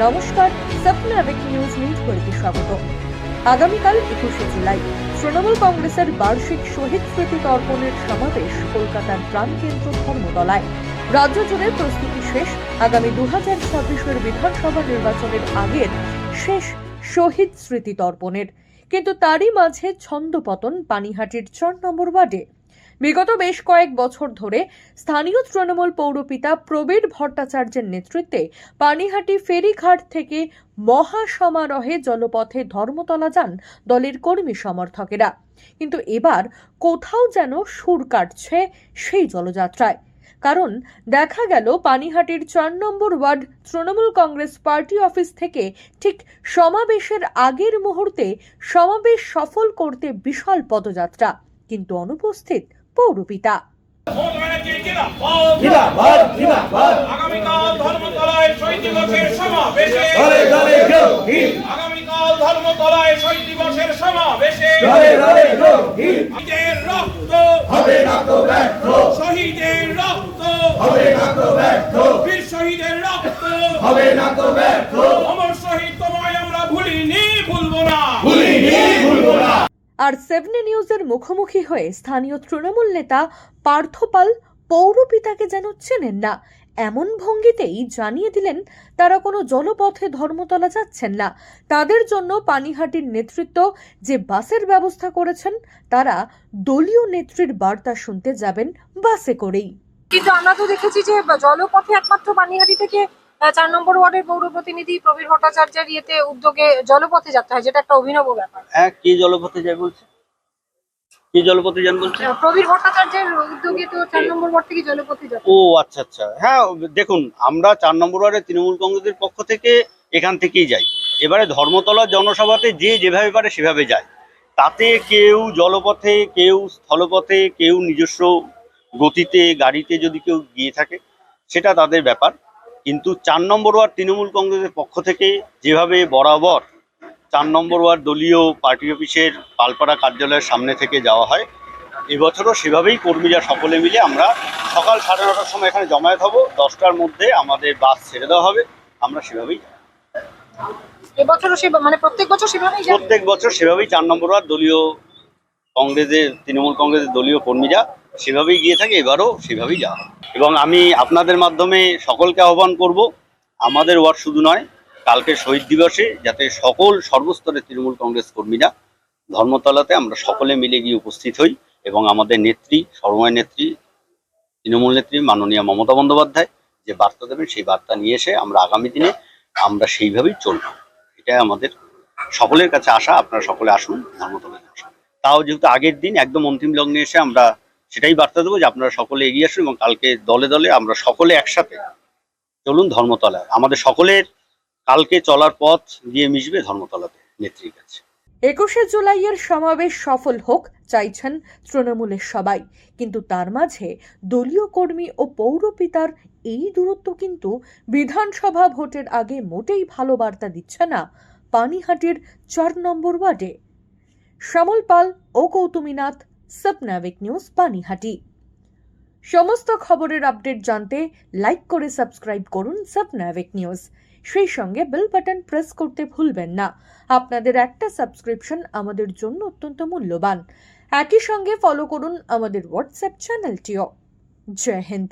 নমস্কার, স্বপ্না নিউজ নেটওয়ার্কে স্বাগত। আগামীকাল 21শে জুলাই তৃণমূল কংগ্রেসের বার্ষিক শহীদ স্মৃতি তর্পণের সমাবেশ কলকাতার প্রাণকেন্দ্র ধর্মতলায়। রাজ্য জুড়ে প্রস্তুতি শেষ আগামী 2026 বিধানসভা নির্বাচনের আগের শেষ শহীদ স্মৃতি তর্পণের। কিন্তু তারই মাঝে ছন্দপতন পানিহাটির 4 নম্বর ওয়ার্ডে। বিগত বেশ কয়েক বছর ধরে স্থানীয় তৃণমূল পৌরপিতা প্রবীর ভট্টাচার্যের নেতৃত্বে পানিহাটি ফেরিঘাট থেকে মহাসমারোহে জলপথে ধর্মতলা যান দলের কর্মী সমর্থকেরা। কিন্তু এবার কোথাও যেন সুর কাটছে সেই জলযাত্রায়। কারণ দেখা গেল পানিহাটির 4 নম্বর ward Trinamool Congress party office থেকে ঠিক সমাবেশের আগের মুহূর্তে সমাবেশ সফল করতে বিশাল পদযাত্রা, কিন্তু অনুপস্থিত পৌরপিতা। আগামীকাল ধর্মতলায় শহীদ দিবসের সমাবেশে শহীদের রক্ত হবে না তো ব্যর্থ, শহীদের রক্ত হবে না তো ব্যর্থ, বীর শহীদের রক্ত হবে না তো ব্যর্থ, অমর শহীদ তোমায় আমরা ভুলিনি, ভুলবো না, ভুলিনি, ভুলবো না। আর 7 নিউজের মুখোমুখি হয়ে স্থানীয় তৃণমূল নেতা পার্থপাল পৌরপিতাকে যেন চেনেন না, এমন ভঙ্গিতেই জানিয়ে দিলেন তারা কোনো জলপথে ধর্মতলা যাচ্ছেন না। তাদের জন্য পানিহাটির নেতৃত্ব যে বাসের ব্যবস্থা করেছেন, তারা দলীয় নেত্রীর বার্তা শুনতে যাবেন বাসে করেই। কিন্তু আমরা তো দেখেছি যে জলপথে একমাত্র পানিহাটি থেকে 4 নম্বর ওয়ার্ডের পৌর প্রতিনিধি প্রবীর ভট্টাচার্যের উদ্যোগে জলপথে যেতে হয়, যেটা একটা অভিনব ব্যাপার। হ্যাঁ, কি জলপথে যায় বলছে? কি জলপথে যান বলছে? প্রবীর ভট্টাচার্যের উদ্যোগে তো 4 নম্বর ওয়ার্ড থেকে জলপথে যাচ্ছে। ও আচ্ছা আচ্ছা, হ্যাঁ দেখুন, আমরা 4 নম্বর ওয়ার্ডে তৃণমূল কংগ্রেসের পক্ষ থেকে এখান থেকেই যাই। এবারে ধর্মতলার জনসভাতে যে যেভাবে পারে সেভাবে যায়। তাতে কেউ জলপথে, কেউ স্থলপথে, কেউ নিজস্ব গতিতে গাড়িতে যদি কেউ গিয়ে থাকে সেটা তাদের ব্যাপার। কিন্তু 4 নম্বর ওয়ার্ড তৃণমূল কংগ্রেসের পক্ষ থেকে যেভাবে বরাবর 4 নম্বর ওয়ার্ড দলীয় পার্টি অফিসের পালপাড়া কার্যালয়ের সামনে থেকে যাওয়া হয়, এবছরও সেভাবেই কর্মীরা সকলে মিলে আমরা সকাল 9:30টার সময় এখানে জমায়েত হব। 10টার মধ্যে আমাদের বাস ছেড়ে দেওয়া হবে, আমরা সেভাবেই এবছরও প্রত্যেক বছর সেভাবেই যায়। প্রত্যেক বছর সেভাবেই 4 নম্বর ওয়ার্ড দলীয় কংগ্রেসের তৃণমূল কংগ্রেসের দলীয় কর্মীরা সেভাবেই গিয়ে থাকে, এবারও সেভাবেই যাওয়া হবে। এবং আমি আপনাদের মাধ্যমে সকলকে আহ্বান করব, আমাদের ওয়ার্ড শুধু নয়, কালকে শহীদ দিবসে যাতে সকল সর্বস্তরের তৃণমূল কংগ্রেস কর্মীরা ধর্মতলাতে আমরা সকলে মিলে গিয়ে উপস্থিত হই এবং আমাদের নেত্রী, সর্বময় নেত্রী, তৃণমূল নেত্রী মাননীয় মমতা বন্দ্যোপাধ্যায় যে বার্তা দেবেন সেই বার্তা নিয়ে এসে আমরা আগামী দিনে আমরা সেইভাবেই চলব। এটাই আমাদের সকলের কাছে আশা। আপনারা সকলে আসুন ধর্মতলায় আসুন। তাও যেহেতু আগের দিন একদম অন্তিম লগ্নে এসে আমরা সেটাই বার্তা দেবো যে আপনারা সকলে এগিয়ে আসুন এবং কালকে দলে দলে আমরা সকলে একসাথে চলুন ধর্মতলায়। আমাদের সকলের কালকে চলার পথ গিয়ে মিশবে ধর্মতলাতে নেত্রীর কাছে। 21শে জুলাইয়ের সমাবেশ সফল হোক চাইছেন তৃণমূলের সবাই, কিন্তু তার মাঝে দলীয় কর্মী ও পৌরপিতার এই দূরত্ব কিন্তু বিধানসভা ভোটের আগে মোটেই ভালো বার্তা দিচ্ছে না পানিহাটির 4 নম্বর ওয়ার্ডে। শ্যামল পাল ও গৌতমীনাথ, স্বপ্না নিউজ, পানিহাটি। সমস্ত খবরের আপডেট জানতে লাইক করে সাবস্ক্রাইব করুন স্বপ্না নিউজ। সেই সঙ্গে বেল বাটন প্রেস করতে ভুলবেন না। আপনাদের একটা সাবস্ক্রিপশন আমাদের জন্য অত্যন্ত মূল্যবান। একই সঙ্গে ফলো করুন আমাদের হোয়াটসঅ্যাপ চ্যানেলটিও। জয় হিন্দ।